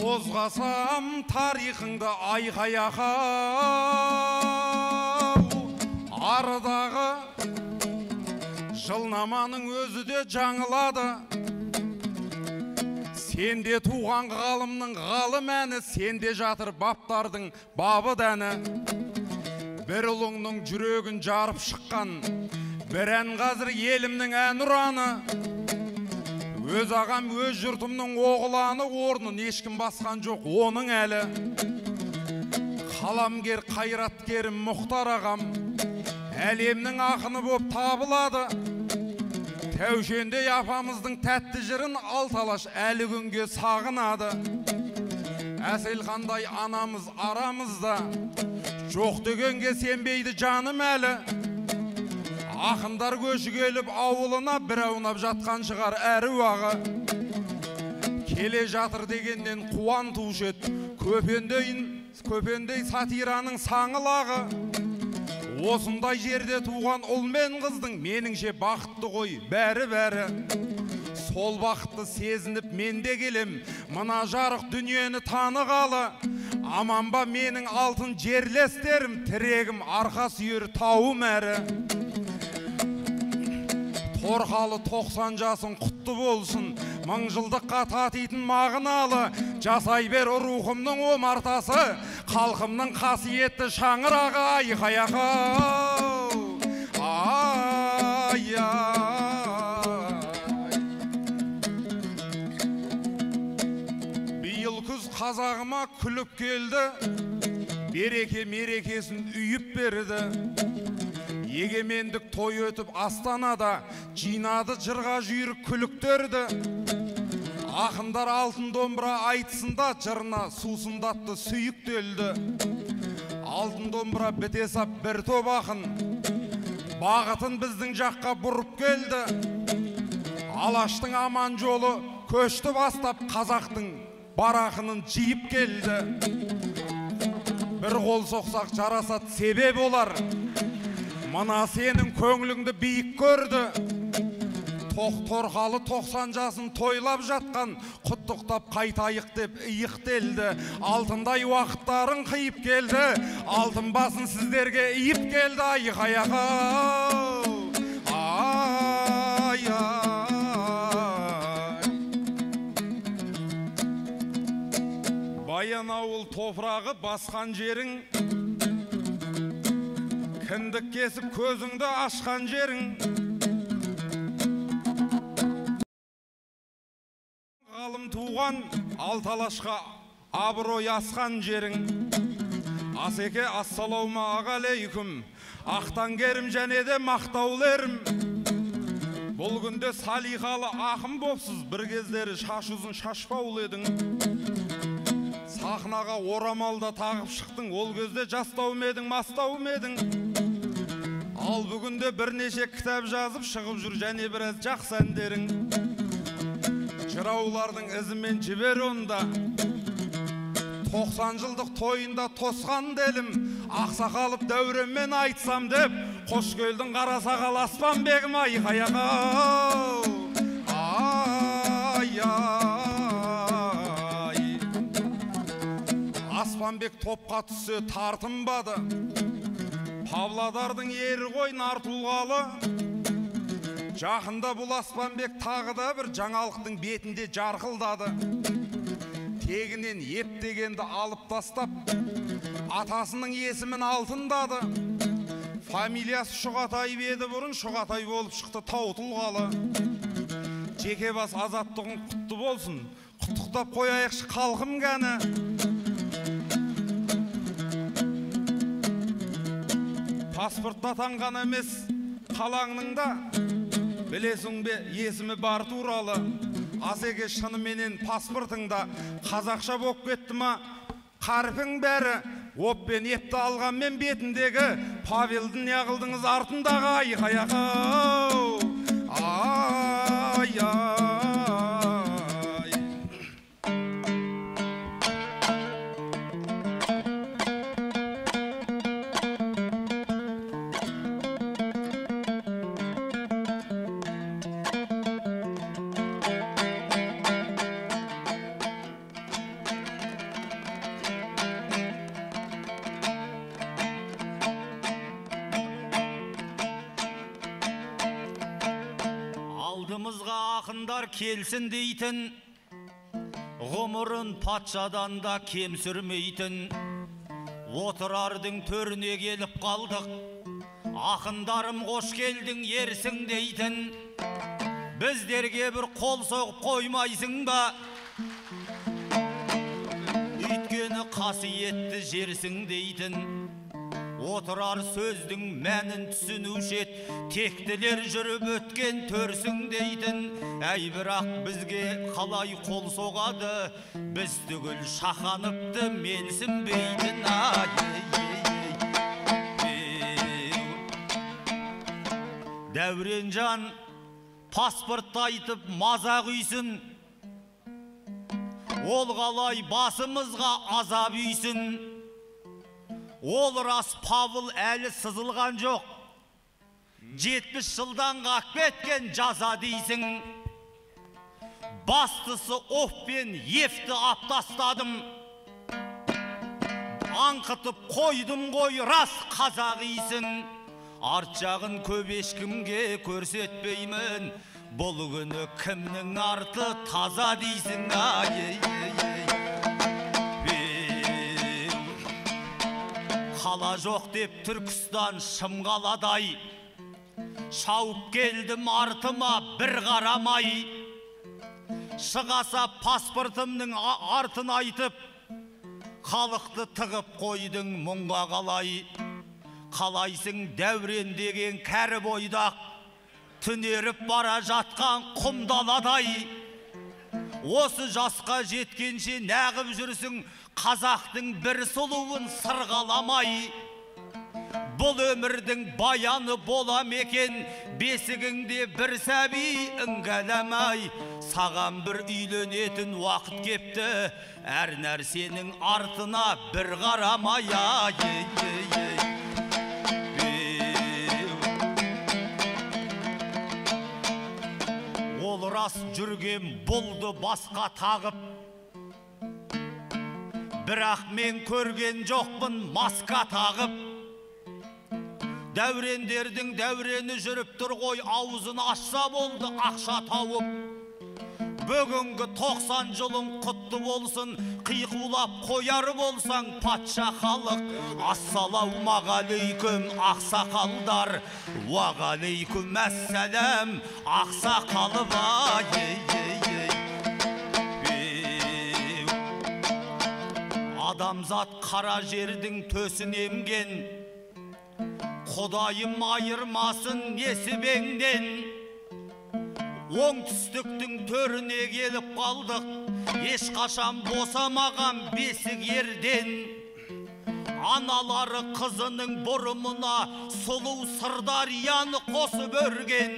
Қозғасам тарихыңды айқаяқа, арыдағы жылнаманың өзі де жаңылады. Сенде туған ғалымның ғалым әні, сенде жатыр баптардың бабы дәні. Бір ұлыңның жүрегін жарып шыққан, бір ән қазір елімнің ән ұраны. Өз ағам, өз жұртымның оғыланы, орнын ешкім басқан жоқ оның әлі. Қаламгер, қайраткерім Мұхтар ағам, әлемнің ақыны боп табылады. Тәушендей апамыздың тәтті жырын алталаш әлі күнге сағынады. Әселхандай анамыз арамызда, жоқ дегенге сенбейді жаным әлі. Ақындар көші келіп ауылына бір аунап жатқан шығар әрі уағы. Келе жатыр дегеннен қуантушы еді, көпендей сатираның саңылағы. Осындай жерде туған ұл мен қыздың меніңше бақытты ғой бәрі. Сол бақытты сезініп мен де келем, мына жарық дүниені танығалы. Аман ба менің алтын жерлестерім, тірегім арқа сүйер тауым әрі. Торқалы 90 жасың құтты болсын, мың жылдыққа татитын мағыналы. Жасай бер рухымның омартасы, халқымның қасиетті шаңырағы айқаяқа. Биыл күз қазағыма күліп келді, береке мерекесін үйіп берді. Егемендік той өтіп Астанада, жинады жырға жүйрік күліктерді. Ақындар алтын домбыра айтысында жырына сусындатты сүйіктелді. Алтын домбыра біте сап бір топ ақын, бағытын біздің жаққа бұрып келді. Алаштың аман жолы көшті бастап, қазақтың бар ақынын жиып келді. Бір қол соқсақ жарасат себеп олар, мына сенің көңіліңді биік көрді. Торқалы 90 жасын тойлап жатқан, құттықтап қайтайық деп иықтелді. Алтындай уақыттарын қиып келді, алтын басын сіздерге иіп келді айқаяқа. Баянауыл топырағы басқан жерің, кіндік кесіп көзіңді ашқан жерің. Ғалым туған алталашқа абырой асқан жерің. Асеке ассалаума ағалейкүм, ақтангерім және де мақтаулерім. Бұл күнде салиқалы ақын бопсыз, бір кездері шаш ұзын шашпаулы едің. Сахнаға орамалда тағып шықтың, ол кезде жастау медің, мастау медің. Ал бүгінде бірнеше кітап жазып шығып жүр және біраз жақсы әндерің. Жыраулардың ізімен жібер онда, 90 жылдық тойында тосқан делім, ақсақалып дәуремен айтсам деп, қош келдің қара сақал Аспанбегім айқаяқа. Аспанбек топқа түссе тартынбады, Павлодардың ері ғой нар тұлғалы. Жақында бұл Аспанбек тағы да бір жаңалықтың бетінде жарқылдады. Тегінен ептегенді алып тастап, атасының есімін алтындады. Фамилиясы Шұғатаев еді, бұрын Шұғатай болып шықты тау тұлғалы. Жеке бас азаттығың құтты болсын, құттықтап қояйықшы халқым кәні. Паспортта атанған емес қалаңның да, білесің бе есімі бар туралы. Асеке шыныменен паспортыңда қазақша боп кетті ма? Қарпың бәрі оппен епті алғанмен бетіндегі Павелді не қылдыңыз артындағы айқаяқа. ақындар келсін дейтін, ғұмырын патшадан да кем сүрмейтін. Отырардың төріне келіп қалдық, ақындарым қош келдің ерсің дейтін. Біздерге бір қол соғып қоймайсың ба? Өйткені қасиетті жерсің дейтін. Отырар сөздің мәнін түсінуші ет, тектілер жүріп өткен төрсің дейтін. Әй бірақ бізге қалай қол соғады, біз түгіл шақаныпты менсінбейтін. Дәуренжан паспорт айтып мазақ үйсін, ол қалай басымызға азап үйсін. Ол рас Павыл әлі сызылған жоқ, 70 жылдан қақ кеткен жаза дейсің. Бастысы оп пен ефті аптастадым, аңқытып қойдым ғой рас қазақ исің. Арт жағын көп ешкімге көрсетпеймін, бұл күні кімнің арты таза дейсің. Қала жоқ деп Түркістан шымғаладай, шауып келдім артыма бір қарамай. Шығаса паспортымның артын айтып, халықты тығып қойдың мұңға қалай. Қалайсың дәурен деген кәрі бойдақ, түнеріп бара жатқан құмдаладай. Осы жасқа жеткенше нәғып жүрсің, қазақтың бір сұлуын сырғаламай. Бұл өмірдің баяны бола мекен, бесігіңде бір сәби іңгәләмай. Саған бір үйленетін уақыт кепті, әр нәрсенің артына бір қарамай. Ол рас жүрген бұлды басқа тағып, бірақ мен көрген жоқпын маска тағып. Дәурендердің дәурені жүріп тұр ғой, аузын ашса болды ақша тауып. Бүгінгі 90 жылың құтты болсын, қиқулап қояр болсаң патша халық. Ассалаумағалейкум ақсақалдар, уағалейкум әссәләм ақсақалы бай. Адамзат қара жердің төсін емген, Құдайым айырмасын несібеңден. Оңтүстіктің төріне келіп қалдық, ешқашан босамаған бесік ерден. Аналары қызының бұрымына сұлу Сырдарияны қосып өрген.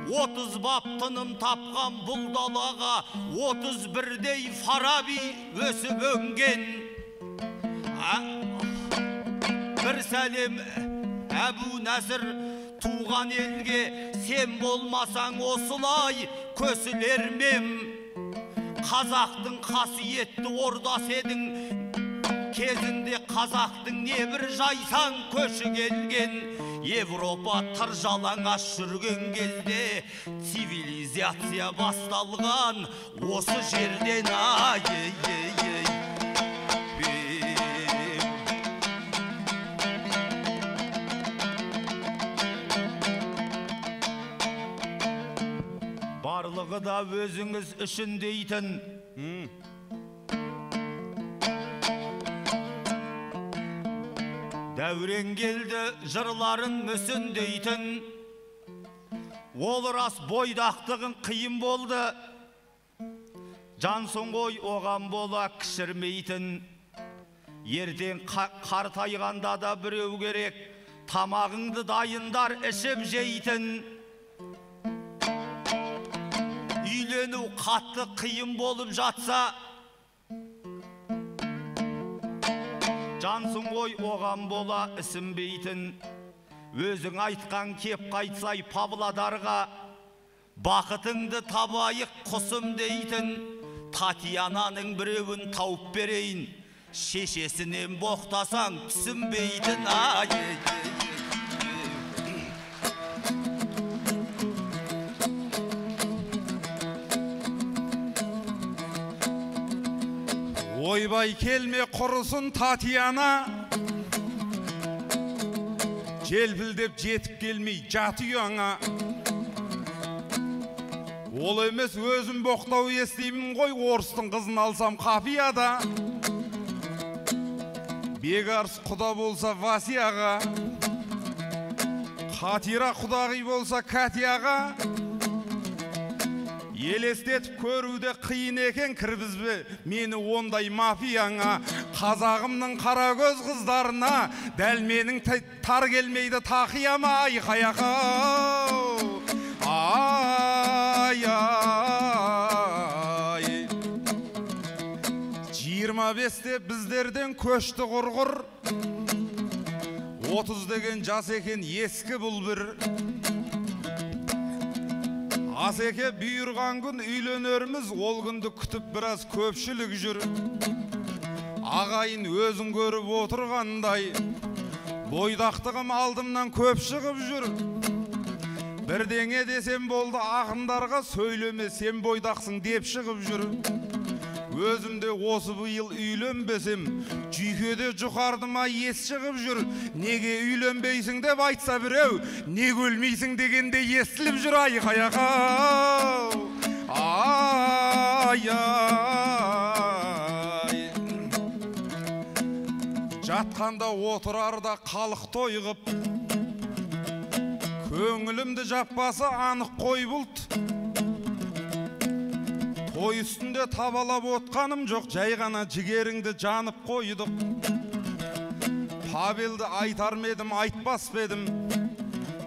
30 бап тыным тапқан бұл далаға 31-дей Фараби өсіп өнген. Бір сәлем Әбу Нәсір, туған елге сен болмасаң осылай көсілер мем. Қазақтың қасиетті ордасы едің, кезінде қазақтың небір жайсан көші келген. Европа тыржалаңаш жүрген кезде цивилизация басталған осы жерден. Барлығы да өзіңіз үшін дейтін. Дәурен келді жырларын мүсін дейтін. Ол рас бойдақтығын қиын болды, жансың ғой оған бола кішірмейтін. Ертең қартайғанда да біреу керек, тамағыңды дайындар ішіп жейтін. Үйлену қатты қиын болып жатса, жансың ғой оған бола ісінбейтін. Өзің айтқан кеп қайтсай Павлодарға, бақытыңды табайық құсым дейтін. Татьянаның біреуін тауып берейін, шешесінен боқтасаң түсінбейтін. ойбай келме құрысын Татьяна, желпілдеп жетіп келмей жат ұяңа. Ол емес өзім боқтау естеймін ғой, орыстың қызын алсам қапияда. Бегарс құда болса Васияға, Қатира құдағи болса Катяға. Елестетіп көруде қиын екен, кіргізбе мені ондай мафияңа. Қазағымның қара көз қыздарына дәл менің тар келмейді тақияма. Ай қаяқа, ай ай. 25-те біздерден көшті құрғыр, 30 деген жас екен ескі бұл бір. Асеке бұйырған күн үйленерміз, ол күнді күтіп біраз көпшілік жүр. Ағайын өзің көріп отырғандай, бойдақтығым алдымнан көп шығып жүр. Бірдеңе десем болды ақындарға, сөйлеме сен бойдақсың деп шығып жүр. Өзімде осы бұйыл үйленбесем, жүйкеде жұқардыма ес шығып жүр. Неге үйленбейсің деп айтса біреу, не өлмейсің дегенде естіліп жүр. Ай қаяқа, ай ай. Жатқанда отырарда халық тойғып, көңілімді жаппасы анық қой бұлт. Той үстінде табалап отқаным жоқ, жай ғана жігеріңді жанып қойдық. Павелді айтар медім, айтпас бедім,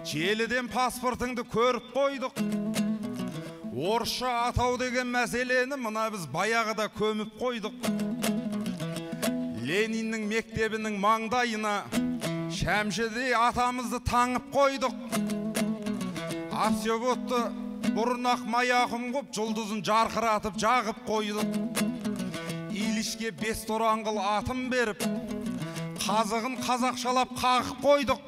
желіден паспортыңды көріп қойдық. Орысша атау деген мәселені мына біз баяғыда көміп қойдық. Лениннің мектебінің маңдайына Шәмшідей атамызды таңып қойдық. Апсеботты бұрынақ маяқым қып, жұлдызын жарқыратып жағып қойдық. Илішке 5 тораңғыл атым беріп, қазығын қазақшалап қағып қойдық.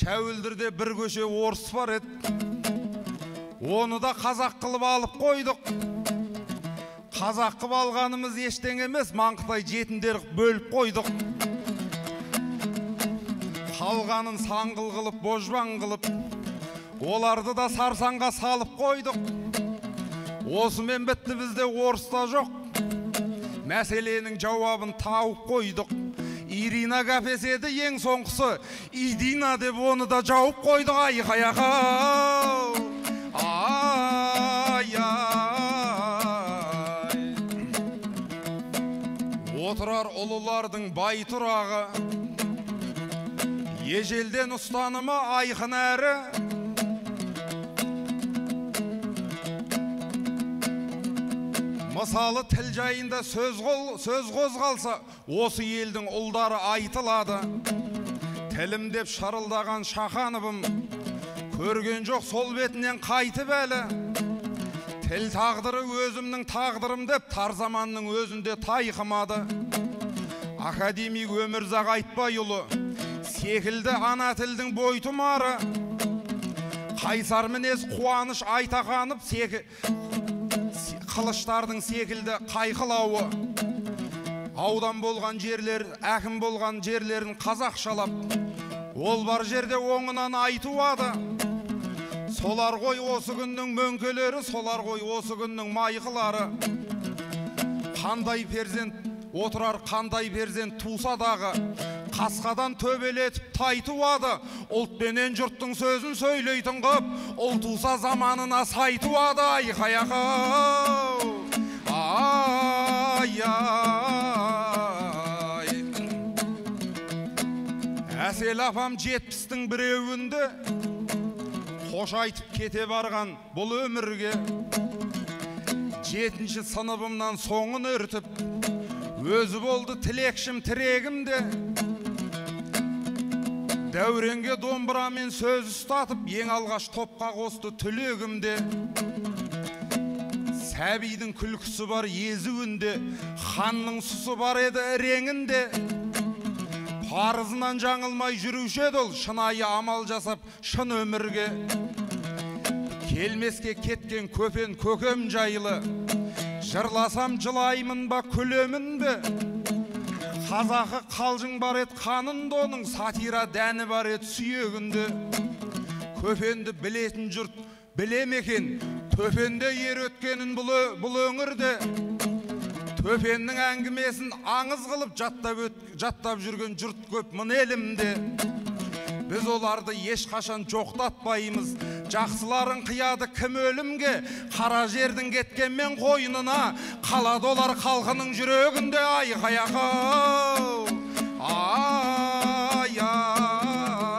Шәуілдірде бір көше орыс бар еді, оны да қазақ қылып алып қойдық. Қазақ қылып алғанымыз ештеңе емес, Маңқытай жетіндер бөліп қойдық. Қалғанын саңғыл қылып, божбан қылып, оларды да сарсаңға салып қойдық. Осымен бітті, бізде орыста жоқ. Мәселенің жауабын тауып қойдық. Ирина кәпеседі ең соңғысы, Идина деп оны да жауып қойдық. Ай қаяқа, ай ай. Отырар ұлылардың бай тұрағы, ежелден ұстанымы айқын әрі. Мысалы тіл жайында сөз қозғалса, осы елдің ұлдары айтылады. Тілім деп шарылдаған Шахановым, көрген жоқ сол бетінен қайтып әлі. Тіл тағдыры өзімнің тағдырым деп Тарзаманның өзінде тайқымады. Академик Өмірзақ Айтбайұлы секілді ана тілдің бойтұмары. Қайсар мінез Қуаныш Айтақанов қылыштардың секілді қайқылауы. Аудан болған жерлер, әкім болған жерлерін қазақшалап, ол бар жерде оңынан айтуады. Солар ғой осы күннің мөңкелері, солар ғой осы күннің майқылары. Қандай перзент отырар, қандай перзент туса дағы, қасқадан төбелетіп тайтуады. Ұлт пенен жұрттың сөзін сөйлейтін қып, ұл туса заманына сайтуады. Ай қаяқа, ай ай. Әсел апам 70-тің біреуінде қош айтып кете барған бұл өмірге. 7-ші сыныбымнан соңын өртіп, өзі болды тілекшім тірегімде. Дәуренге домбырамен сөз ұстатып, ең алғаш топқа қосты түлегімде. Сәбидің күлкісі бар езуінде, ханның сұсы бар еді реңінде. Парызынан жаңылмай жүруші еді ол, шынайы амал жасап шын өмірге. Келмеске кеткен көпен көкем жайлы, Жырласам жылаймын ба күлемін бе? Қазақы қалжың бар ет қанында, оның сатира дәні бар ет сүйегінде. Көпенді білетін жұрт білемекен, төпенде ер өткенін бұл өңірде. Төпеннің әңгімесін аңыз қылып жаттап жүрген жұрт көп мын елімде. Біз оларды ешқашан жоқтатпаймыз. Жақсыларын қияды кім өлімге, қара жердің кеткенмен қойнына, қалады олар халқының жүрегінде. Айқай ақау, ай ай.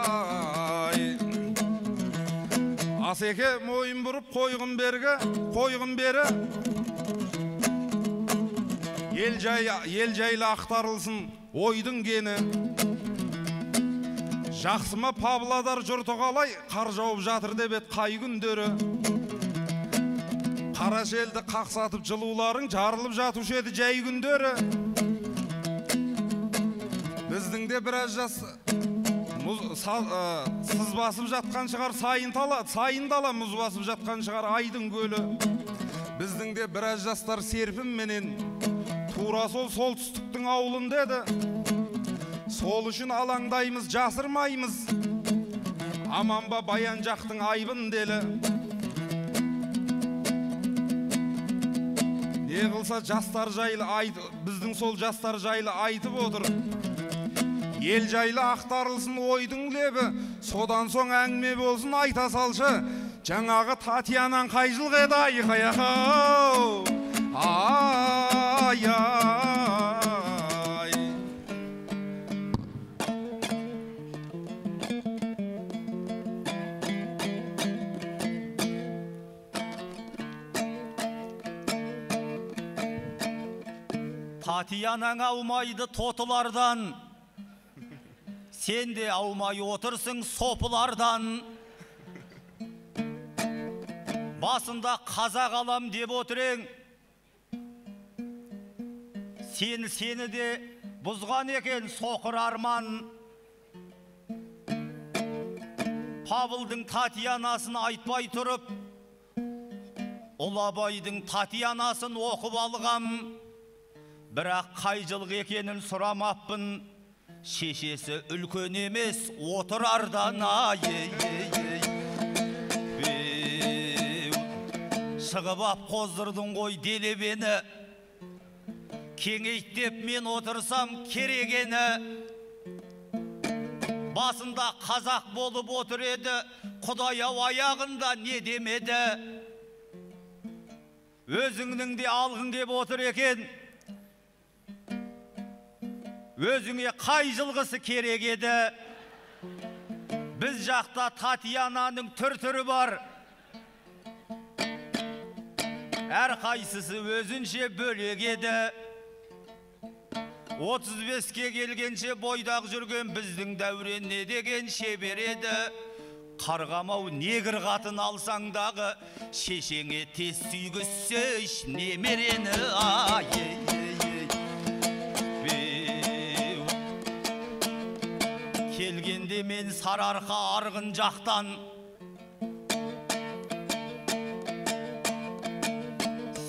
Асеке мойын бұрып қойғын бері. Ел жайлы ақтарылсын ойдың гені. Жақсыма Павлодар жұрты қалай, қар жауып жатыр деп ет қай күндері. Қара желді қақсатып жылуларың жарылып жатушы еді жай күндері. Біздің де біраз жас сыз басып жатқан шығар сайын дала, мұз басып жатқан шығар айдың көлі. Біздің де біраз жастар серпім менен тура сол солтүстіктің ауылын деді. Сол үшін алаңдаймыз, жасырмаймыз. Аман ба баян жақтың айбын делі. Не қылса жастар жайлы біздің сол жастар жайлы айтып отыр. Ел жайлы ақтарылсын ойдың лебі, содан соң әңгіме болсын айта салшы. Жаңағы Татьянан қай жылғы еді айқай ақау, ай ай. Татьянаң аумайды тотылардан, сен де аумай отырсың сопылардан. Басында қазақ алам деп отырең, сені де бұзған екен соқыр арман. Павылдың Татьянасын айтпай тұрып, Ұлабайдың Татьянасын оқып алғам. Бірақ қай жылғы екенін сұрамаппын, шешесі үлкен емес отырардан. Шығып ап қоздырдың ғой делебені, кеңейт деп мен отырсам керегені. Басында қазақ болып отыр еді, Құдай-ау аяғында не демеді. Өзіңнің де алғың кеп отыр екен, өзіңе қай жылғысы керек еді. Біз жақта Татьянаның түр-түрі бар, әр қайсысы өзінше бөлек еді. 35-ке келгенше бойдақ жүрген біздің дәурен не деген шебер еді. Қарғамау негір қатын алсаңдағы, шешеңе тез сүйгізсе немерені. Келгенде мен сарыарқа арғын жақтан,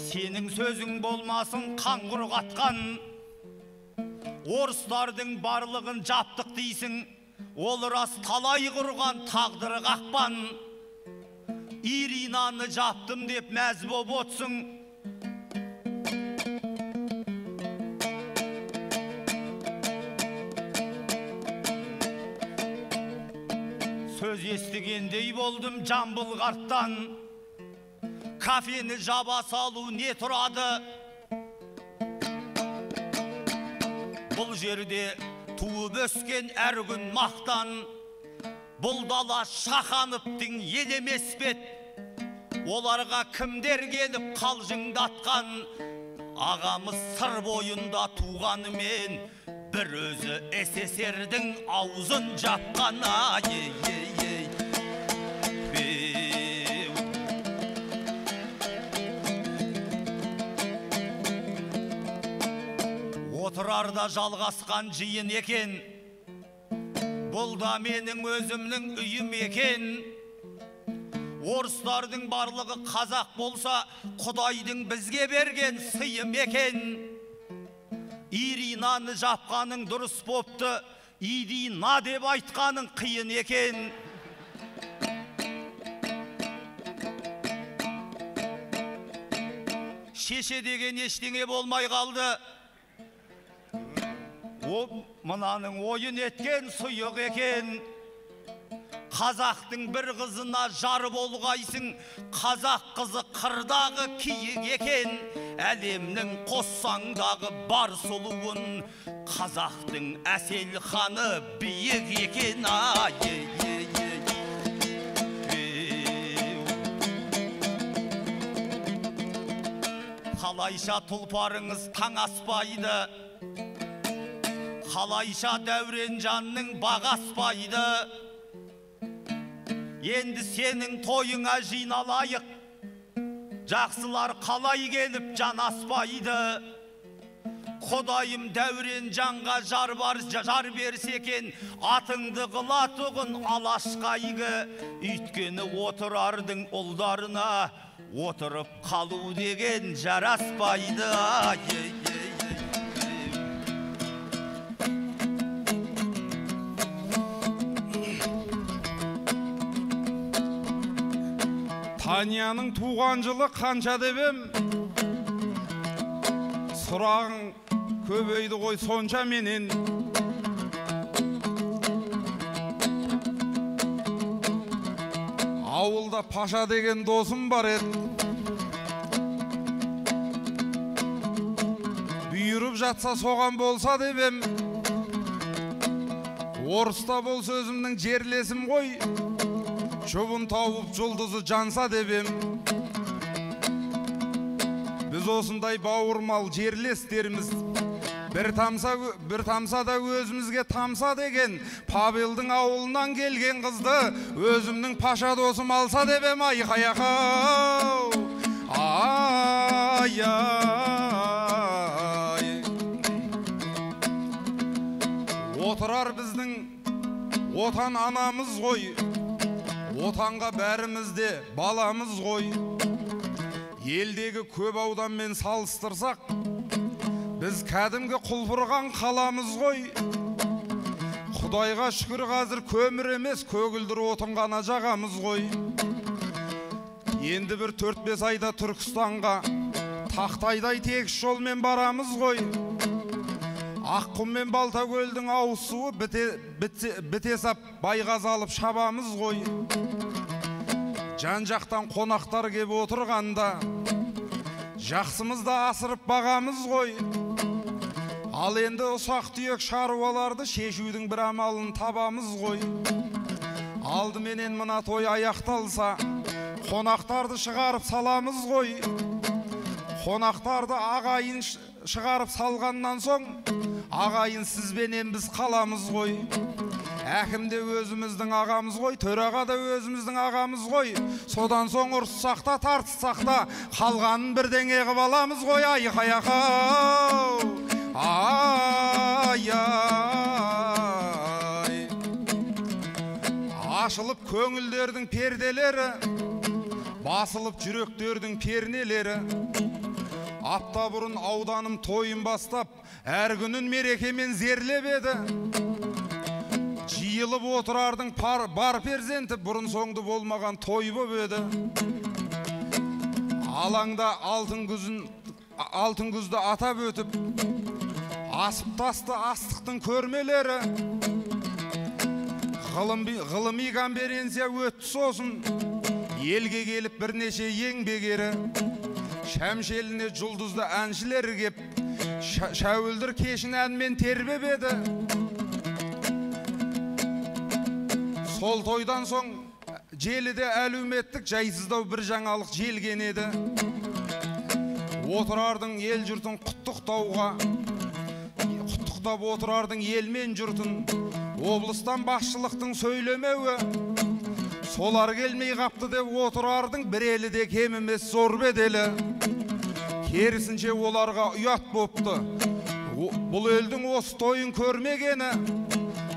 сенің сөзің болмасын қан құрғатқан. Орыстардың барлығын жаптық дейсің, ол рас талай құрған тағдыры қақпан. Иринаны жаптым деп мәз боп отсың, сөз естігендей болдым Жамбыл қарттан. Кафені жаба салу не тұрады? Бұл жерде туып өскен әр күн мақтан. Бұл дала шахановтың ел емес бе? Оларға кімдер келіп қалжыңдатқан? Ағамыз сыр бойында туғанымен, бір өзі СССР-дің аузын жапқан. Отырарда жалғасқан жиын екен, бұл да менің өзімнің үйім екен. орыстардың барлығы қазақ болса, Құдайдың бізге берген сыйым екен. Иринаны жапқаның дұрыс бопты, Идина деп айтқаның қиын екен. Шеше деген ештеңе болмай қалды. Мынаның ойын еткен сұйық екен. Қазақтың бір қызына жар болғайсың, қазақ қызы қырдағы киік екен. Әлемнің қоссаңдағы бар сұлуын, қазақтың әсел ханы биік екен. Қалайша тұлпарыңыз таң аспайды, қалайша Дәуренжанның бағы аспайды. Енді сенің тойыңа жиналайық, жақсылар қалай келіп жан аспайды. Құдайым Дәуренжанға жар берсе екен, атыңды қылатұғын алашқайғы. Үйткені отырардың ұлдарына отырып қалу деген жараспайды. Танияның туған жылы қанша дебем, сұрағың көбейді ғой сонша менен. Ауылда Паша деген досым бар еді. Бұйырып жатса соған болса дебем, орыста болса өзімнің жерлесім ғой, жұбын тауып жұлдызы жанса дебем. Біз осындай бауырмал жерлестеріміз бір тамса да өзімізге тамса деген Павелдің ауылынан келген қызды өзімнің Паша досым алса дебем. Айқай-ақау, ай-ай. Отырар біздің отан анамыз ғой, отанға бәрімізде баламыз ғой. Елдегі көп ауданмен салыстырсақ, біз кәдімгі құлпырған қаламыз ғой. Құдайға шүкір қазір көмір емес, көгілдір отын ғана жағамыз ғой. Енді бір 4-5 айда Түркістанға тақтайдай тегіс жолмен барамыз ғой. Аққұм мен Балтакөлдің ауыз суы біте сап байғаз алып шабамыз ғой. Жан жақтан қонақтар кеп отырғанда жақсымызды асырып бағамыз ғой. Ал енді ұсақ түйек шаруаларды шешудің бір амалын табамыз ғой. Алдыменен мына той аяқталса, қонақтарды шығарып саламыз ғой. Қонақтарды ағайын шығарып салғаннан соң, ағайын сізбенен біз қаламыз ғой. Әкім де өзіміздің ағамыз ғой, төраға да өзіміздің ағамыз ғой. Содан соң ұрыссақ та тартыссақ та қалғанын бірдеңе қып аламыз ғой. Айқай-ақау, ай-ай. Ашылып көңілдердің перделері, басылып жүректердің пернелері. Апта бұрын ауданым тойын бастап, әр күнін мерекемен зерлеп еді. Жиылып отырардың бар перзенті бұрын соңды болмаған той боп еді. Алаңда алтын күзді атап өтіп, асып тасты астықтың көрмелері. Ғылыми конференция өтті сосын, елге келіп бірнеше еңбегері. Шәмшеліне жұлдызды әншілер кеп, шәуілдір кешін әнмен тербеп еді. Сол тойдан соң желіде әлеуметтік жайсыздау бір жаңалық желген еді. Отырардың ел жұртын құттықтап отырардың елмен жұртын, облыстан басшылықтың сөйлемеуі. Солар келмей қапты деп отырардың бір елі де кем емес зор беделі. Керісінше оларға ұят бопты. Бұл елдің осы тойын көрмегені,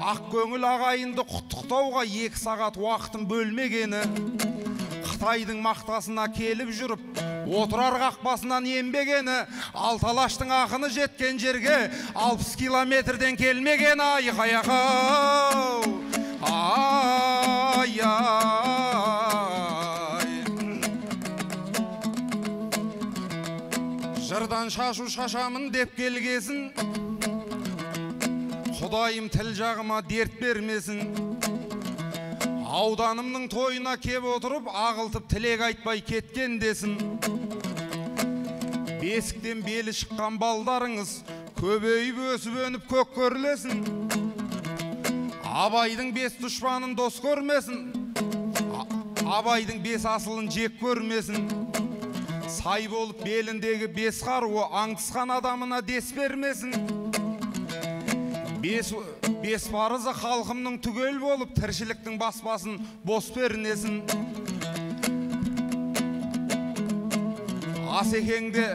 ақ көңіл ағайынды құттықтауға 2 сағат уақытын бөлмегені. Қытайдың мақтасына келіп жүріп, отырар қақпасынан енбегені, алталаштың ақыны жеткен жерге 60 километрден келмеген айқаяқау. Ай, жырдан шашу шашамын деп келгесін, Құдайым тіл жағыма дерт бермесін. Ауданымның тойына кеп отырып, ағылтып тілек айтпай кеткен десін. Бесіктен белі шыққан балдарыңыз көбейіп өсіп өніп көк көрлесін. Абайдың 5 дұшпанын дос көрмесін. Абайдың 5 асылын жек көрмесін. Сай болып беліндегі 5 қаруы аңтысқан адамына дес бермесін. 5 парызы халқымның түгел болып, тіршіліктің баспасын бос бернесін. Асекеңде,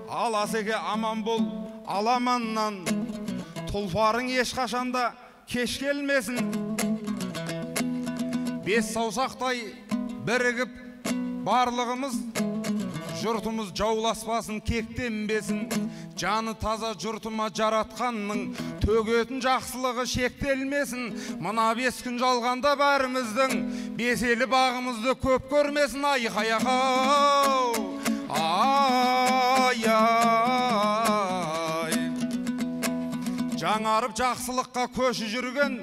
ал асеке аман бол, аламаннан, тұлпарың ешқашанда кеш келмесін. 5 саусақтай бірігіп, барлығымыз жұртымыз жауласпасын, кектенбесін. Жаны таза жұртыма жаратқанның төгетін жақсылығы шектелмесін. Мына 5 күн жалғанда бәріміздің беселі бағымызды көп көрмесін. Айқаяқау, ай, жаңарып жақсылыққа көші жүрген,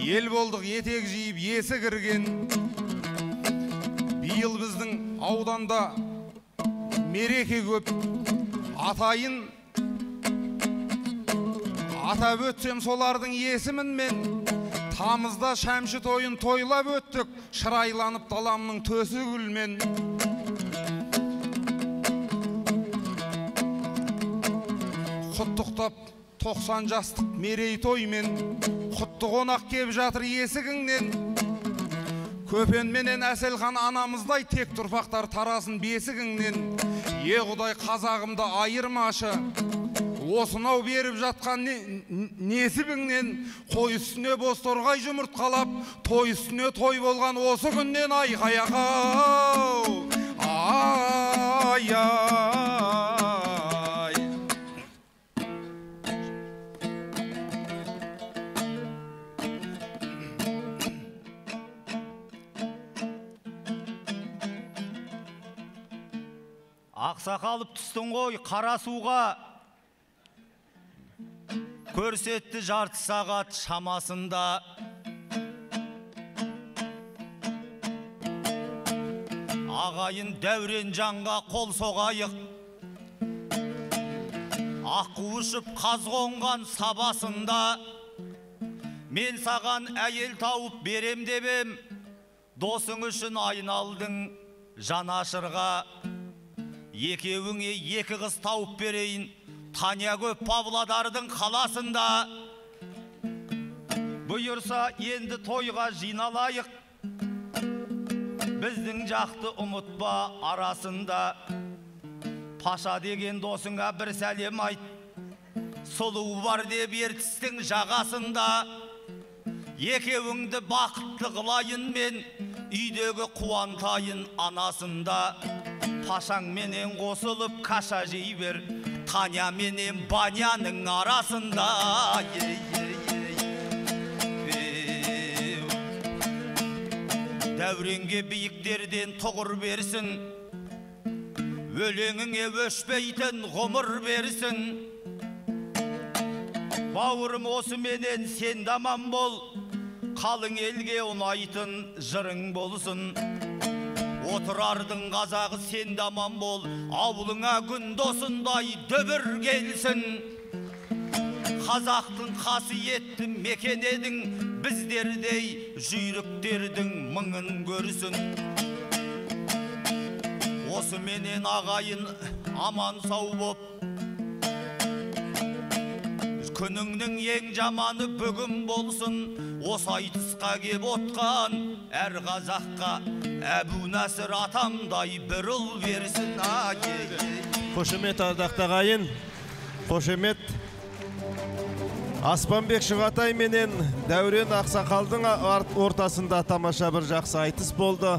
ел болдық етек жиып есі кірген. Биыл біздің ауданда мереке көп, атайын атап өтсем солардың есімін мен. Тамызда шәмші тойын тойлап өттік, шырайланып даламның төсі гүлмен. Құттықтап 90 жастық мерей тоймен, құтты қонақ кеп жатыр есігіңнен. Көпенменен Әселхан анамыздай тек тұрпақтар тарасын бесігіңнен. Е Құдай, қазағымды айырмашы, осынау беріп жатқан несібіңнен. Қой үстіне боз торғай жұмыртқалап, той үстіне той болған осы күннен. Айқаяқау, ай, Ақсақалып түстің ғой қара суға, көрсетті жарты сағат шамасында. Ағайын Дәурен жанға қол соғайық, аққу ұшып қаз қонған сабасында. Мен саған әйел тауып берем дебем, досың үшін айналдың жанашырға. Екеуіңе 2 қыз тауып берейін, Таня көп Павлодардың қаласында. Бұйырса енді тойға жиналайық, біздің жақты ұмытпа арасында. Паша деген досыңа бір сәлем айт, сұлу бар деп ертістің жағасында. Екеуіңді бақытты қылайын мен, үйдегі қуантайын анасында. Пашаң менен қосылып каша жей бер, Таня менен Баняның арасында. Дәуренге биіктерден тұғыр берсін, өлеңіңе өшпейтін ғұмыр берсін. Бауырым осы менен сен даман бол, қалың елге ұнайтын жырың болсын. Отырардың қазағы сен даман бол, ауылыңа күн досындай дөбір келсін. Қазақтың қасиетті мекен едің, біздердей жүйріктердің мыңын көрсін. Осы менен ағайын аман сау боп, күніңнің ең жаманы бүгін болсын. Осы айтысқа кеп отқан әр қазаққа Әбу Насыр атамдай бір ұл берсін. Қошемет ардақты ағайын, қошемет. Аспанбек Шұғатай менен Дәурен Ақсақалдың ортасында тамаша бір жақсы айтыс болды.